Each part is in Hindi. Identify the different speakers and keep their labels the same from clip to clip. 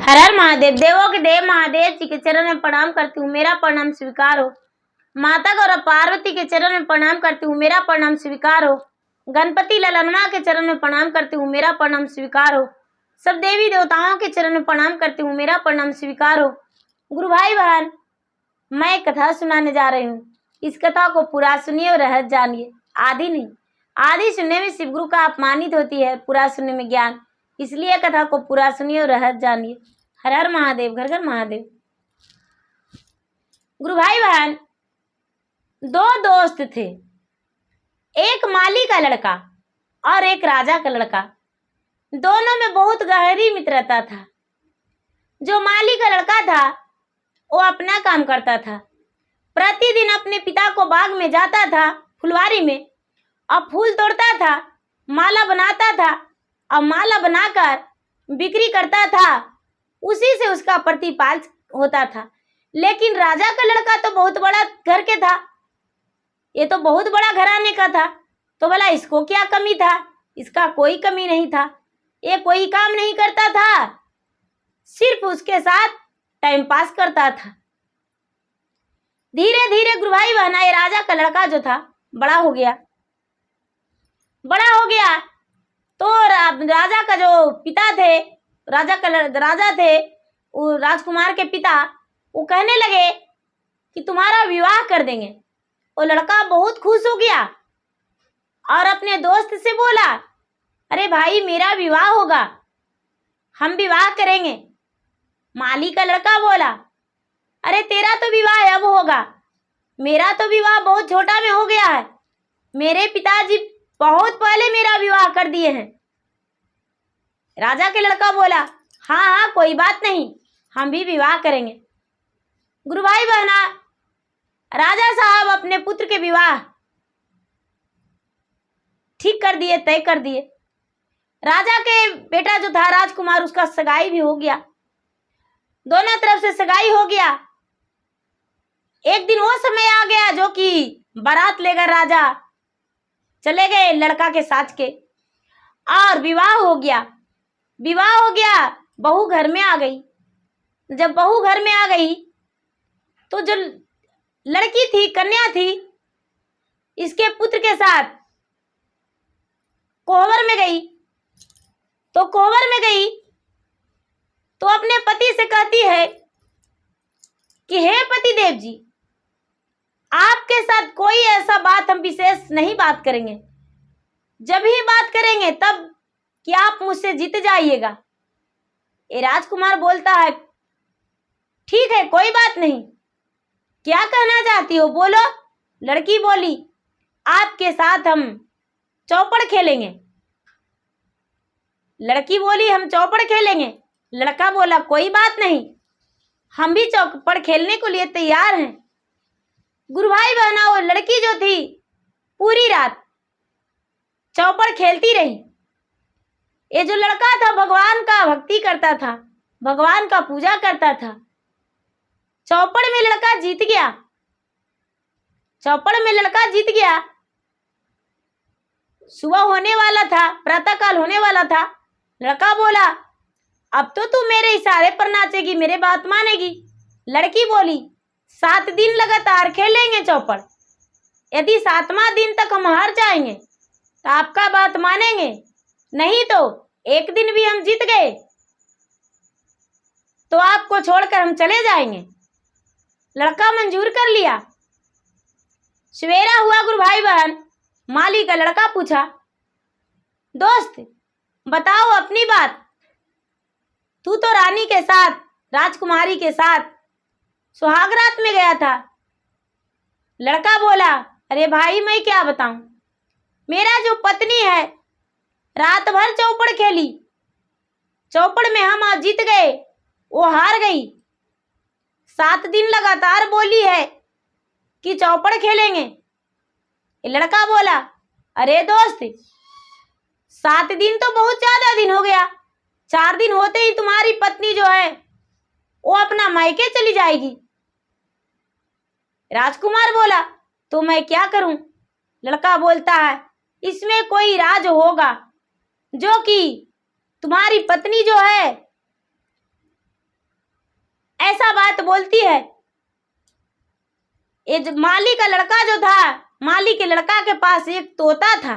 Speaker 1: हर हर महादेव। देवों के देव महादेव जी के चरण में प्रणाम करती हूँ, मेरा प्रणाम स्वीकार हो। माता गौरव पार्वती के चरण में प्रणाम करती हूँ, मेरा प्रणाम स्वीकार हो। गणपति ललनमा के चरण में प्रणाम करती हूँ, मेरा प्रणाम स्वीकार हो। सब देवी देवताओं के चरण में प्रणाम करती हूँ, मेरा प्रणाम स्वीकार हो। गुरु भाई बहन, मैं एक कथा सुनाने जा रही हूँ। इस कथा को पूरा सुनिए और रहस्य जानिए। आदि नहीं, आदि सुनने में शिव गुरु का अपमानित होती है, पूरा सुनने में ज्ञान। इसलिए कथा को पूरा सुनिए और रहस्य जानिए। हर हर महादेव, घर घर महादेव। गुरु भाई बहन, दो दोस्त थे, एक माली का लड़का और एक राजा का लड़का। दोनों में बहुत गहरी मित्रता था। जो माली का लड़का था वो अपना काम करता था, प्रतिदिन अपने पिता को बाग में जाता था, फुलवारी में, और फूल तोड़ता था, माला बनाता था और माला बनाकर बिक्री करता था। उसी से उसका प्रतिपाल होता था। लेकिन राजा का लड़का तो बहुत बड़ा घर के था, ये तो बहुत बड़ा घराने का था, तो भला इसको क्या कमी था? इसका कोई कमी नहीं था। ये कोई काम नहीं करता था, सिर्फ उसके साथ टाइम पास करता था। धीरे धीरे गुरु भाई बहना, ये राजा का लड़का जो था बड़ा हो गया। तो राजा का जो पिता थे, राजा थे, वो राजकुमार के पिता, वो कहने लगे कि तुम्हारा विवाह कर देंगे। वो लड़का बहुत खुश हो गया और अपने दोस्त से बोला, अरे भाई, मेरा विवाह होगा, हम विवाह करेंगे। माली का लड़का बोला, अरे तेरा तो विवाह अब होगा, मेरा तो विवाह बहुत छोटा में हो गया है, मेरे पिताजी बहुत पहले मेरा विवाह कर दिए हैं। राजा के लड़का बोला, हाँ हाँ, कोई बात नहीं, हम भी विवाह करेंगे। गुरु भाई बहना, राजा साहब अपने पुत्र के विवाह ठीक कर दिए, तय कर दिए। राजा के बेटा जो था राजकुमार, उसका सगाई भी हो गया, दोनों तरफ से सगाई हो गया। एक दिन वो समय आ गया जो कि बारात लेकर राजा चले गए लड़का के साथ के, और विवाह हो गया। बहू घर में आ गई। जब बहू घर में आ गई तो जो लड़की थी, कन्या थी, इसके पुत्र के साथ कोहबर में गई। तो अपने पति से कहती है कि हे पति देव जी, आपके साथ कोई ऐसा बात हम विशेष नहीं बात करेंगे, जब ही बात करेंगे तब कि आप मुझसे जीत जाइएगा। ये राजकुमार बोलता है, ठीक है, कोई बात नहीं, क्या कहना चाहती हो बोलो। लड़की बोली, आपके साथ हम चौपड़ खेलेंगे। लड़की बोली, हम चौपड़ खेलेंगे। लड़का बोला, कोई बात नहीं, हम भी चौपड़ खेलने को लिए तैयार हैं। गुरु भाई बहना, वो लड़की जो थी पूरी रात चौपड़ खेलती रही। ये जो लड़का था भगवान का भक्ति करता था, भगवान का पूजा करता था। चौपड़ में लड़का जीत गया। सुबह होने वाला था, प्रातःकाल होने वाला था। लड़का बोला, अब तो तू मेरे इशारे पर नाचेगी, मेरे बात मानेगी। लड़की बोली, 7 दिन लगातार खेलेंगे चौपड़, यदि 7वां दिन तक हम हार जाएंगे तो आपका बात मानेंगे, नहीं तो एक दिन भी हम जीत गए तो आपको छोड़कर हम चले जाएंगे। लड़का मंजूर कर लिया। सवेरा हुआ गुरु भाई बहन, माली का लड़का पूछा, दोस्त बताओ अपनी बात, तू तो रानी के साथ, राजकुमारी के साथ सुहागरात में गया था। लड़का बोला, अरे भाई, मैं क्या बताऊं, मेरा जो पत्नी है रात भर चौपड़ खेली, चौपड़ में हम आज जीत गए, वो हार गई। 7 दिन लगातार बोली है कि चौपड़ खेलेंगे। लड़का बोला, अरे दोस्त, 7 दिन तो बहुत ज्यादा दिन हो गया, 4 दिन होते ही तुम्हारी पत्नी जो है वो अपना मायके चली जाएगी। राजकुमार बोला, तो मैं क्या करूं? लड़का बोलता है, इसमें कोई राज होगा जो कि तुम्हारी पत्नी जो है है तो बोलती है, ये माली का लड़का जो था, माली के लड़का के पास एक तोता था।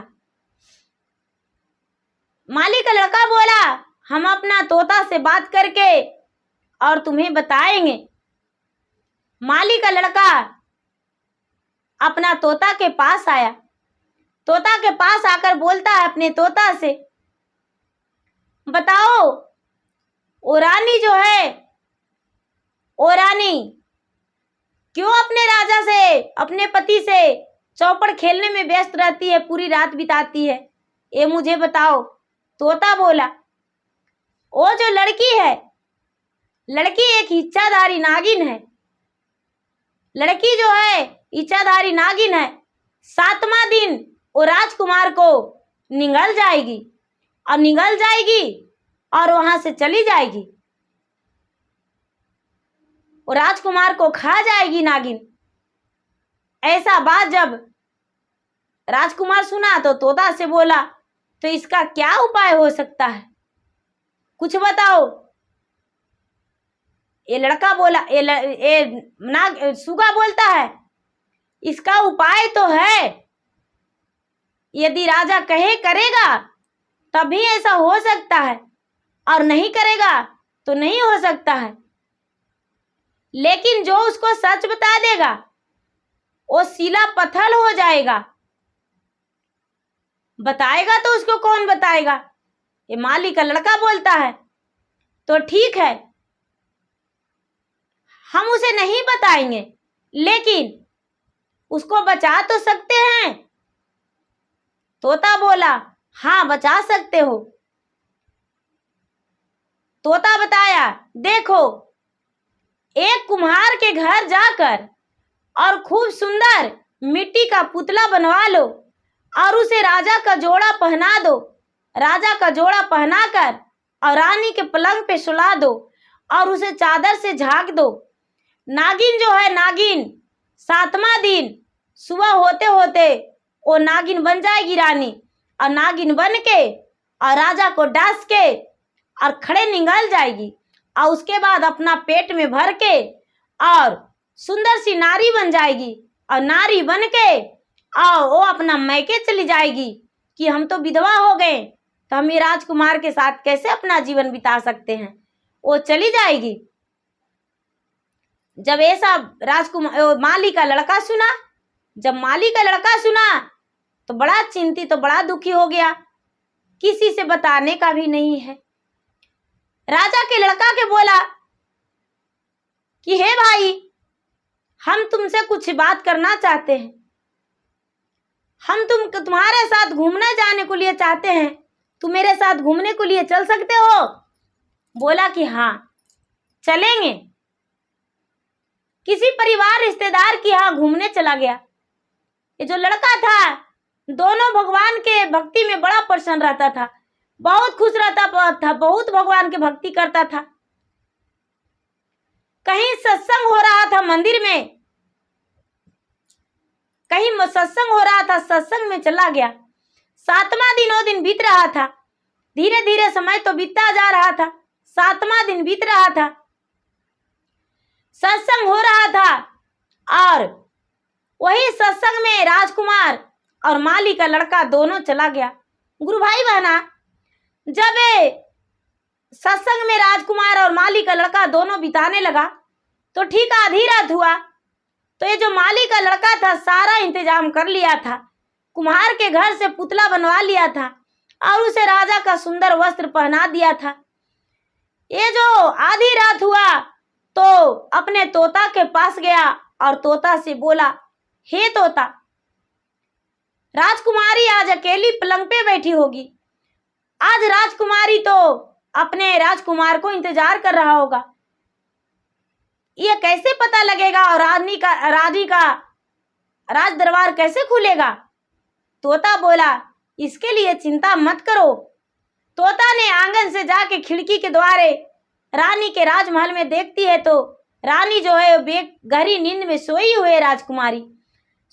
Speaker 1: माली का लड़का बोला, हम अपना तोता से बात करके और तुम्हें बताएंगे। माली का लड़का अपना तोता के पास आया। तोता के पास आकर बोलता है अपने तोता से, बताओ ओ रानी जो है, ओ रानी क्यों अपने राजा से, अपने पति से चौपड़ खेलने में व्यस्त रहती है, पूरी रात बिताती है, ये मुझे बताओ। तोता बोला, वो जो लड़की है, लड़की एक इच्छाधारी नागिन है। लड़की जो है इच्छाधारी नागिन है। 7वां दिन वो राजकुमार को निगल जाएगी और निगल जाएगी और वहां से चली जाएगी। वो राजकुमार को खा जाएगी नागिन। ऐसा बात जब राजकुमार सुना तो तोता से बोला, तो इसका क्या उपाय हो सकता है, कुछ बताओ। ये लड़का बोला, सुगा बोलता है, इसका उपाय तो है, यदि राजा कहे करेगा तभी ऐसा हो सकता है, और नहीं करेगा तो नहीं हो सकता है। लेकिन जो उसको सच बता देगा वो शिला पत्थर हो जाएगा। बताएगा तो उसको कौन बताएगा? ये माली का लड़का बोलता है, तो ठीक है, हम उसे नहीं बताएंगे, लेकिन उसको बचा तो सकते हैं। तोता बोला, हाँ बचा सकते हो। तोता बताया, देखो एक कुम्हार के घर जाकर और खूब सुंदर मिट्टी का पुतला बनवा लो और उसे राजा का जोड़ा पहना दो। राजा का जोड़ा पहनाकर और रानी के पलंग पे सुला दो और उसे चादर से झाँक दो। नागिन जो है, नागिन 7वां दिन सुबह होते होते वो नागिन बन जाएगी रानी, और नागिन बन के और राजा को डांस के और खड़े निगल जाएगी, और उसके बाद अपना पेट में भर के और सुंदर सी नारी बन जाएगी, और नारी बन के और वो अपना मैके चली जाएगी कि हम तो विधवा हो गए, तो हम ये राजकुमार के साथ कैसे अपना जीवन बिता सकते हैं। वो चली जाएगी। जब ऐसा राजकुमार माली का लड़का सुना, जब माली का लड़का सुना तो बड़ा चिंतित, तो बड़ा दुखी हो गया, किसी से बताने का भी नहीं है। राजा के लड़का के बोला कि हे भाई, हम तुमसे कुछ बात करना चाहते हैं, हम तुम्हारे साथ घूमने जाने को लिए चाहते हैं, तुम मेरे साथ घूमने को लिए चल सकते हो? बोला कि हाँ चलेंगे। किसी परिवार रिश्तेदार के यहाँ घूमने चला गया। ये जो लड़का था दोनों भगवान के भक्ति में बड़ा प्रसन्न रहता था, बहुत खुश रहता था, बहुत भगवान की भक्ति करता था। कहीं सत्संग हो रहा था मंदिर में, कहीं सत्संग हो रहा था, सत्संग में चला गया। 7वां दिन वो दिन बीत रहा था, धीरे धीरे समय तो बीतता जा रहा था। 7वां दिन बीत रहा था, सत्संग हो रहा था, और वही सत्संग में राजकुमार और माली का लड़का दोनों चला गया। गुरु भाई बहना, जब सत्संग में राजकुमार और माली का लड़का दोनों बिताने लगा तो ठीक आधी रात हुआ। तो ये जो माली का लड़का था सारा इंतजाम कर लिया था, कुम्हार के घर से पुतला बनवा लिया था और उसे राजा का सुंदर वस्त्र पहना दिया था। ये जो आधी रात हुआ तो अपने तोता के पास गया और तोता से बोला, हे तोता, राजकुमारी आज अकेली पलंग पे बैठी होगी, आज राजकुमारी तो अपने राजकुमार को इंतजार कर रहा होगा, ये कैसे पता लगेगा और रानी का राज दरबार कैसे खुलेगा? तोता बोला, इसके लिए चिंता मत करो। तोता ने आंगन से जाके खिड़की के द्वारे रानी के राजमहल में देखती है तो रानी जो है गहरी नींद में सोई हुई राजकुमारी,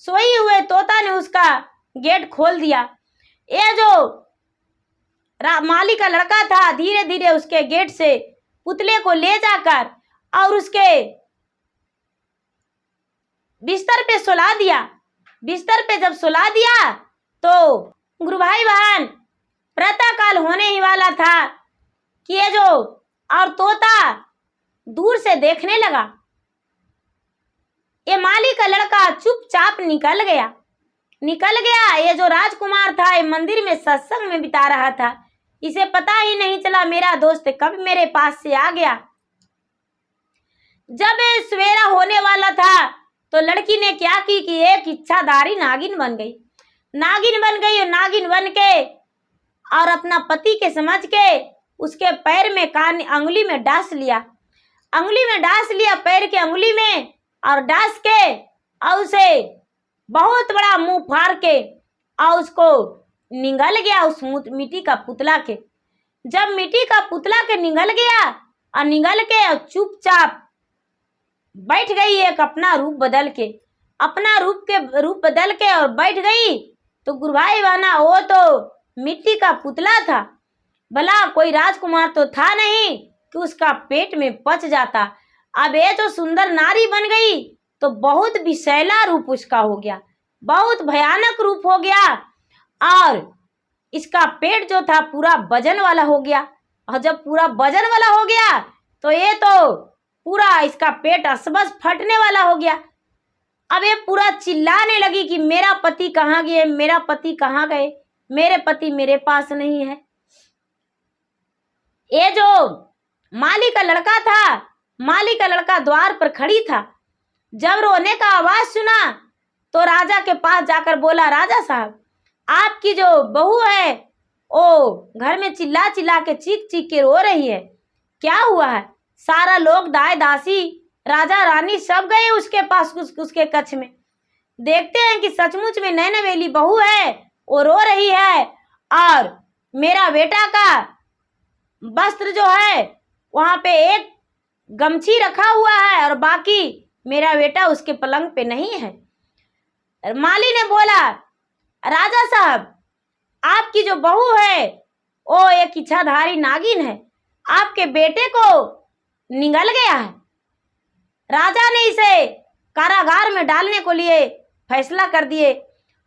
Speaker 1: सोई हुए तोता ने उसका गेट खोल दिया। ये जो माली का लड़का था धीरे धीरे उसके गेट से पुतले को ले जाकर और उसके बिस्तर पे सुला दिया। बिस्तर पे जब सुला दिया तो गुरु भाई बहन प्रातः काल होने ही वाला था कि ये जो और तोता दूर से देखने लगा। ये माली का लड़का चुपचाप निकल गया। ये जो राजकुमार था ये मंदिर में सत्संग में बिता रहा था, इसे पता ही नहीं चला मेरा दोस्त कब मेरे पास से आ गया। जब सवेरा होने वाला था तो लड़की ने क्या की कि एक इच्छाधारी नागिन बन गई और नागिन बन के और अपना पति के समझ के उसके पैर में अंगुली में डांस लिया। पैर के अंगुली में और डांस के और उसे बहुत बड़ा मुंह फाड़ के और उसको निगल गया उस मिट्टी का पुतला के। जब मिट्टी का पुतला के निगल गया और निगल के और चुपचाप बैठ गई एक अपना रूप बदल के और बैठ गई। तो गुरु भाई बहना वो तो मिट्टी का पुतला था, भला कोई राजकुमार तो था नहीं कि उसका पेट में पच जाता। अब ये जो सुंदर नारी बन गई तो बहुत विषैला रूप उसका हो गया, बहुत भयानक रूप हो गया और इसका पेट जो था पूरा वजन वाला हो गया। और जब पूरा वजन वाला हो गया तो ये तो पूरा इसका पेट असबस फटने वाला हो गया। अब ये पूरा चिल्लाने लगी कि मेरा पति कहाँ गए, मेरा पति कहाँ गए, मेरे पति मेरे पास नहीं है। ये जो माली का लड़का था, माली का लड़का द्वार पर खड़ी था। जब रोने का आवाज सुना तो राजा के पास जाकर बोला, राजा साहब आपकी जो बहू है वो घर में चिल्ला चिल्ला के चीख चीख के रो रही है, क्या हुआ है? सारा लोग दाई दासी राजा रानी सब गए उसके पास, उसके कक्ष में। देखते हैं कि सचमुच में नैनवेली बहू है, वो रो रही है और मेरा बेटा का वस्त्र जो है वहां पे एक गमछी रखा हुआ है और बाकी मेरा बेटा उसके पलंग पे नहीं है। माली ने बोला, राजा साहब आपकी जो बहू है वो एक इच्छाधारी नागिन है, आपके बेटे को निगल गया है। राजा ने इसे कारागार में डालने को लिए फैसला कर दिए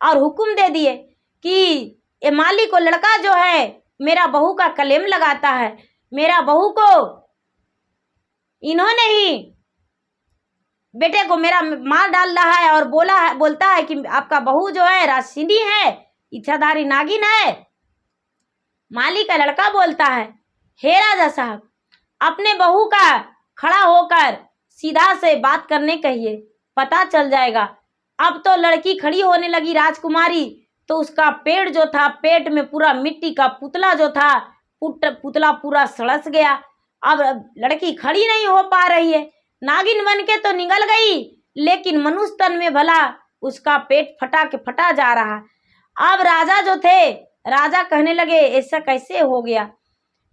Speaker 1: और हुक्म दे दिए कि ये माली को लड़का जो है मेरा बहू का कलेम लगाता है, मेरा बहू को इन्होंने ही बेटे को मेरा मार डाल रहा है और बोलता है कि आपका बहू जो है राशिनी है, इच्छाधारी नागिन है। माली का लड़का बोलता है, हे राजा साहब अपने बहू का खड़ा होकर सीधा से बात करने कहिए, पता चल जाएगा। अब तो लड़की खड़ी होने लगी राजकुमारी, तो उसका पेट जो था, पेट में पूरा मिट्टी का पुतला जो था, पुतला पूरा सड़स गया। अब लड़की खड़ी नहीं हो पा रही है, नागिन बन के तो निगल गई लेकिन मनुष्य तन में भला उसका पेट फटा के फटा जा रहा। अब राजा जो थे, राजा कहने लगे ऐसा कैसे हो गया,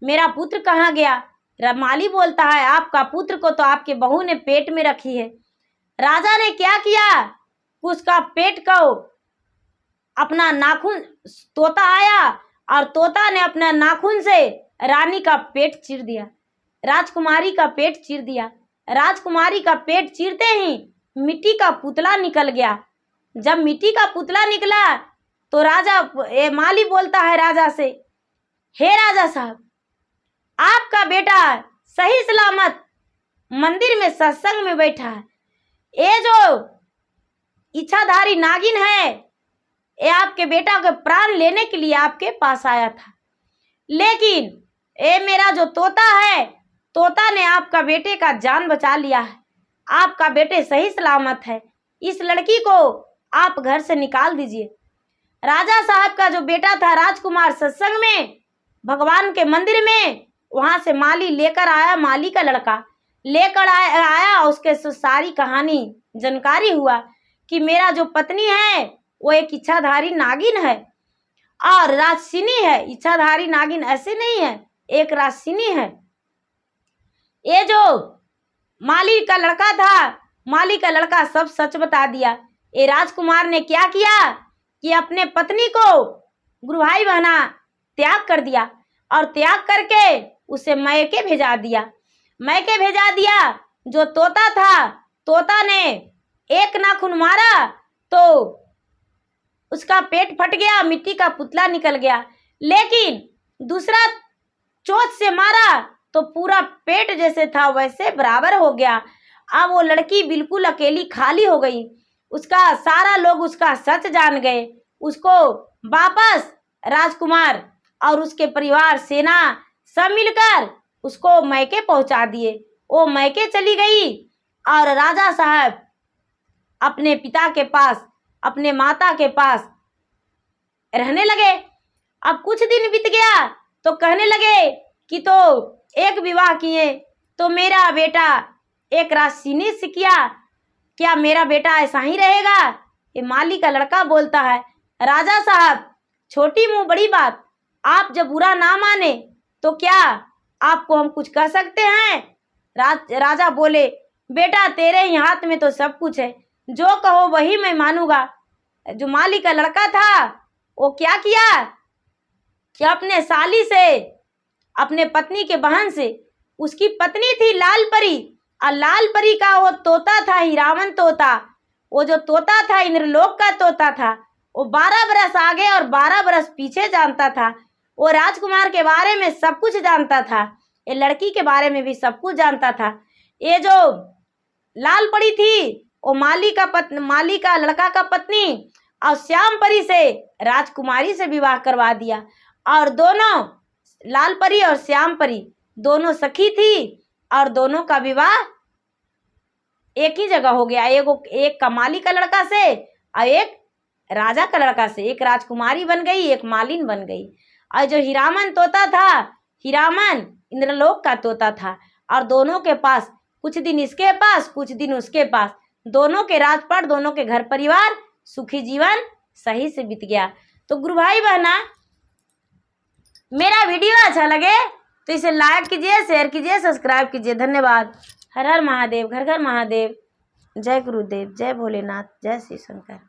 Speaker 1: मेरा पुत्र कहाँ गया? माली बोलता है, आपका पुत्र को तो आपके बहू ने पेट में रखी है। राजा ने क्या किया, उसका पेट को अपना नाखून, तोता आया और तोता ने अपना नाखून से रानी का पेट चीर दिया, राजकुमारी का पेट चीर दिया। राजकुमारी का पेट चीरते ही मिट्टी का पुतला निकल गया। जब मिट्टी का पुतला निकला तो राजा माली बोलता है राजा से, हे राजा साहब आपका बेटा सही सलामत मंदिर में सत्संग में बैठा है। ये जो इच्छाधारी नागिन है ये आपके बेटा के प्राण लेने के लिए आपके पास आया था, लेकिन ये मेरा जो तोता है, तोता ने आपका बेटे का जान बचा लिया है। आपका बेटे सही सलामत है, इस लड़की को आप घर से निकाल दीजिए। राजा साहब का जो बेटा था राजकुमार सत्संग में, भगवान के मंदिर में, वहां से माली लेकर आया, माली का लड़का लेकर आया। उसके सारी कहानी जानकारी हुआ कि मेरा जो पत्नी है वो एक इच्छाधारी नागिन है और राक्षिनी है। इच्छाधारी नागिन ऐसे नहीं है, एक राक्षिनी है। ये जो माली का लड़का था, माली का लड़का सब सच बता दिया। ये राजकुमार ने क्या किया कि अपने पत्नी को गुरु भाई बहना त्याग कर दिया और त्याग करके उसे मैके भेजा दिया। मैके भेजा दिया। जो तोता था, तोता ने एक नाखून मारा तो उसका पेट फट गया, मिट्टी का पुतला निकल गया। लेकिन दूसरा चोंच से मारा तो पूरा पेट जैसे था वैसे बराबर हो गया। अब वो लड़की बिल्कुल अकेली खाली हो गई। उसका सारा लोग उसका सच जान गए। उसको वापस राजकुमार और उसके परिवार, सेना सब मिलकर उसको मैके पहुंचा दिए। वो मैके चली गई और राजा साहब अपने पिता के पास, अपने माता के पास रहने लगे। अब कुछ दिन बीत गया तो कहने लगे कि तो एक विवाह किए तो मेरा बेटा एक राजसीने से किया, क्या मेरा बेटा ऐसा ही रहेगा? ये माली का लड़का बोलता है, राजा साहब छोटी मुंह बड़ी बात, आप जब बुरा ना माने तो क्या आपको हम कुछ कह सकते हैं? राजा बोले, बेटा तेरे ही हाथ में तो सब कुछ है, जो कहो वही मैं मानूंगा। जो माली का लड़का था वो क्या किया कि अपने साली से, अपने पत्नी के बहन से, उसकी पत्नी थी लाल परी, और लाल परी का वो तोता था हिरावन तोता। वो जो तोता था इंद्रलोक का तोता था। वो 12 बरस आगे और 12 बरस पीछे जानता था। वो राजकुमार के बारे में सब कुछ जानता था, ये लड़की के बारे में भी सब कुछ जानता था। ये जो लाल परी थी वो माली का लड़का का पत्नी और श्याम परी से, राजकुमारी से विवाह करवा दिया। और दोनों, लाल परी और श्याम परी दोनों सखी थी और दोनों का विवाह एक ही जगह हो गया। एक का माली का लड़का से और एक राजा का लड़का से। एक राजकुमारी बन गई, एक मालिन बन गई। और जो हिरामन तोता था, हिरामन इंद्रलोक का तोता था। और दोनों के पास कुछ दिन इसके पास, कुछ दिन उसके पास, दोनों के राजपाट, दोनों के घर परिवार सुखी जीवन सही से बीत गया। तो गुरु भाई बहना, मेरा वीडियो अच्छा लगे तो इसे लाइक कीजिए, शेयर कीजिए, सब्सक्राइब कीजिए। धन्यवाद। हर हर महादेव, घर घर महादेव। जय गुरुदेव, जय भोलेनाथ, जय श्री शंकर।